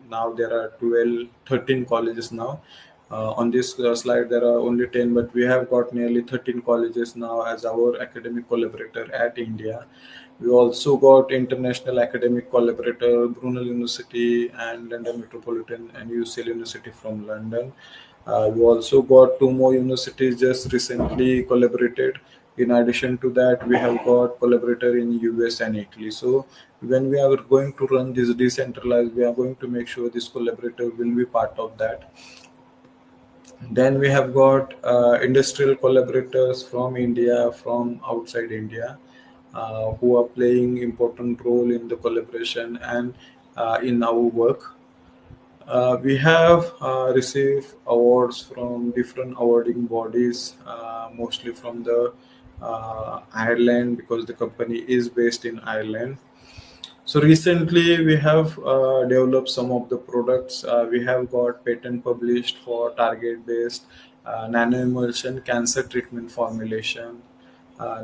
now there are 12, 13 colleges now. On this slide there are only 10, but we have got nearly 13 colleges now as our academic collaborator at India. We also got international academic collaborator Brunel University and London Metropolitan and UCL University from London. We also got two more universities just recently collaborated. In addition to that, we have got collaborator in US and Italy. So when we are going to run this decentralized, we are going to make sure this collaborator will be part of that. Then we have got industrial collaborators from India, from outside India, who are playing important role in the collaboration and in our work. We have received awards from different awarding bodies, mostly from the Ireland, because the company is based in Ireland. So recently we have developed some of the products. We have got patent published for target-based nano-emulsion cancer treatment formulation.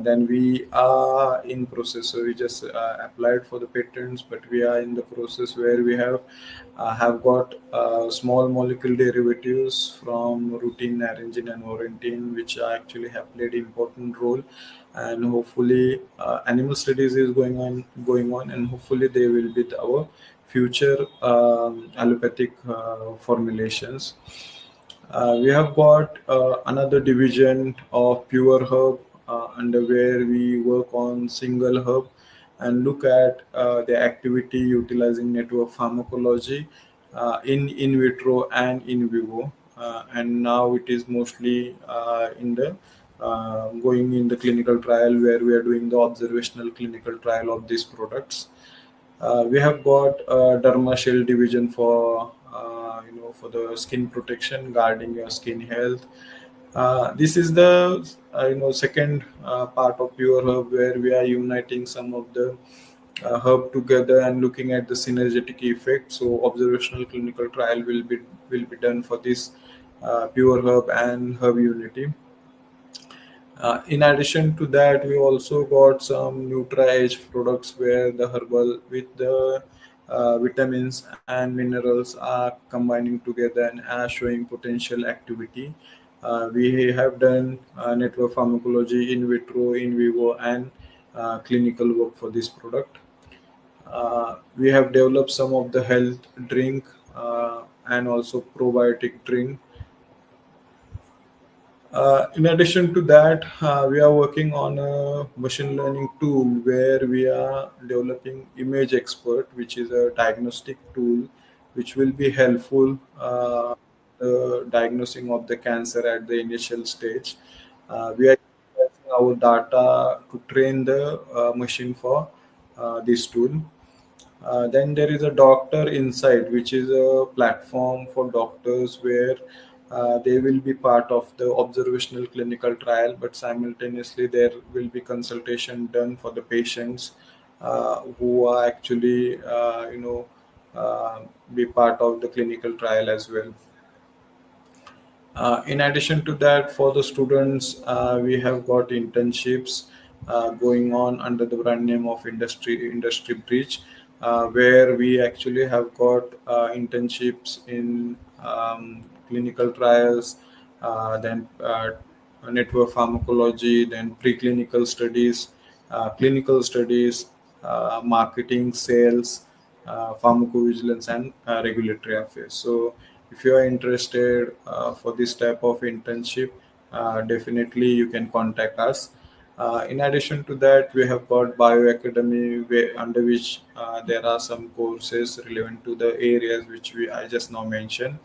Then we are in process. So we just applied for the patents, but we are in the process where we have got small molecule derivatives from routine, naringin, and orentine, which actually have played important role. And hopefully, animal studies is going on, and hopefully they will be our future allopathic formulations. We have got another division of pure herb, under where we work on single herb and look at the activity utilizing network pharmacology in vitro and in vivo, and now it is mostly in the going in the clinical trial where we are doing the observational clinical trial of these products. We have got a derma shield division for for the skin protection, guarding your skin health. This is the second part of Pure Herb, where we are uniting some of the herb together and looking at the synergetic effect. So observational clinical trial will be done for this Pure Herb and Herb Unity. In addition to that, we also got some Nutra Edge products where the herbal with the vitamins and minerals are combining together and are showing potential activity. We have done network pharmacology in vitro, in vivo, and clinical work for this product. We have developed some of the health drink and also probiotic drink. In addition to that, we are working on a machine learning tool where we are developing Image Expert, which is a diagnostic tool which will be helpful diagnosing of the cancer at the initial stage. We are using our data to train the machine for this tool. Then there is a Doctor Insight, which is a platform for doctors where they will be part of the observational clinical trial, but simultaneously there will be consultation done for the patients who are actually, be part of the clinical trial as well. In addition to that, for the students, we have got internships going on under the brand name of Industry Bridge, where we actually have got internships in clinical trials, then network pharmacology, then preclinical studies, clinical studies, marketing, sales, pharmacovigilance, and regulatory affairs. So, if you are interested for this type of internship, definitely you can contact us. In addition to that, we have got bioacademy, under which there are some courses relevant to the areas which I just now mentioned.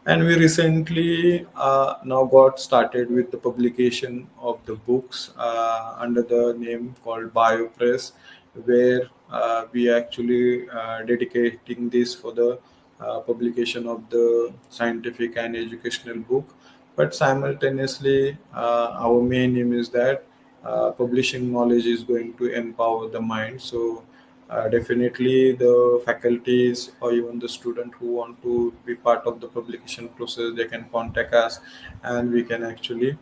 And we recently now got started with the publication of the books under the name called BioPress, where we actually dedicating this for the publication of the scientific and educational book. But simultaneously, our main aim is that publishing knowledge is going to empower the mind. So definitely, the faculties or even the student who want to be part of the publication process, they can contact us, and we can actually,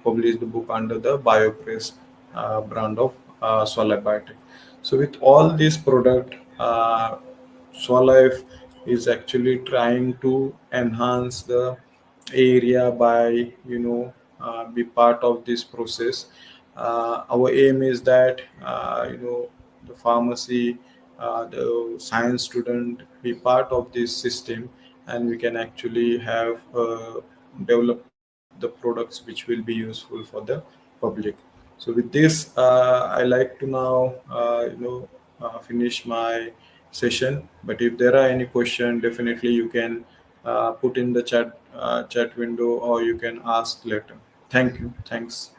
publish the book under the BioPress brand of Swalife Biotech. So with all this product, Swalife is actually trying to enhance the area by be part of this process. Our aim is that the pharmacy, the science student be part of this system, and we can actually have develop the products which will be useful for the public. So with this, I like to now finish my session. But if there are any question, definitely you can put in the chat window, or you can ask later. Thank you. Thanks.